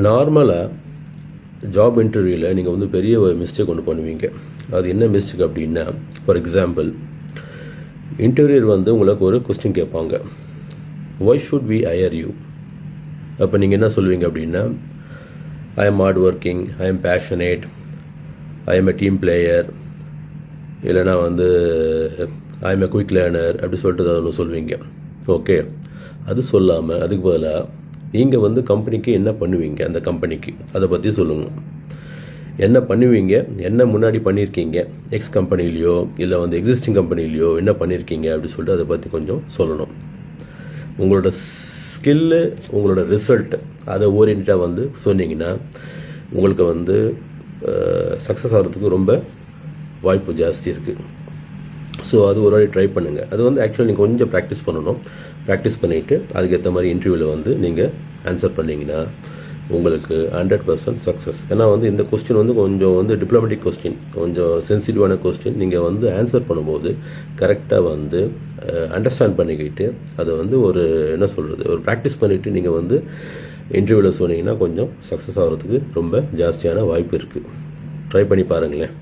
நார்மலாக ஜாப் இன்டர்வியூவில் நீங்கள் வந்து பெரிய ஒரு மிஸ்டேக் ஒன்று பண்ணுவீங்க. அது என்ன மிஸ்டேக் அப்படின்னா, ஃபார் எக்ஸாம்பிள், இன்டர்வியூர் வந்து உங்களுக்கு ஒரு கொஸ்டின் கேட்பாங்க, why should we hire you? அப்போ நீங்கள் என்ன சொல்லுவீங்க அப்படின்னா, I am hard working, I am passionate, I am a team player, இல்லைனா வந்து I am a quick learner அப்படி சொல்லிட்டு அதை ஒன்று சொல்லுவீங்க. ஓகே, அது சொல்லாமல் அதுக்கு பதிலாக நீங்கள் வந்து கம்பெனிக்கு என்ன பண்ணுவீங்க, அந்த கம்பெனிக்கு அதை பற்றி சொல்லுங்கள். என்ன பண்ணுவீங்க, என்ன முன்னாடி பண்ணியிருக்கீங்க, எக்ஸ் கம்பெனிலையோ இல்லை வந்து எக்ஸிஸ்டிங் கம்பெனிலையோ என்ன பண்ணியிருக்கீங்க அப்படி சொல்லிட்டு அதை பற்றி கொஞ்சம் சொல்லணும். உங்களோட ஸ்கில்லு, உங்களோட ரிசல்ட் அதை ஓரியன்டாக வந்து சொன்னீங்கன்னா உங்களுக்கு வந்து சக்ஸஸ் ஆகிறதுக்கு ரொம்ப வாய்ப்பு ஜாஸ்தி இருக்குது. ஸோ அது ஒரு வாட்டி ட்ரை பண்ணுங்கள். அது வந்து ஆக்சுவலி நீங்கள் கொஞ்சம் ப்ராக்டிஸ் பண்ணணும். ப்ராக்டிஸ் பண்ணிவிட்டு அதுக்கேற்ற மாதிரி இன்டர்வியூவில் வந்து நீங்கள் ஆன்சர் பண்ணிங்கன்னா உங்களுக்கு 100% சக்ஸஸ். ஏன்னா வந்து இந்த கொஸ்டின் வந்து கொஞ்சம் வந்து டிப்ளமேட்டிக் கொஸ்டின், கொஞ்சம் சென்சிட்டிவான கொஸ்டின். நீங்கள் வந்து ஆன்சர் பண்ணும்போது கரெக்டாக வந்து அண்டர்ஸ்டாண்ட் பண்ணிக்கிட்டு அதை வந்து ஒரு என்ன சொல்கிறது, ஒரு ப்ராக்டிஸ் பண்ணிவிட்டு நீங்கள் வந்து இன்டர்வியூவில் சொன்னீங்கன்னா கொஞ்சம் சக்ஸஸ் ஆகிறதுக்கு ரொம்ப ஜாஸ்தியான வாய்ப்பு இருக்குது. ட்ரை பண்ணி பாருங்களேன்.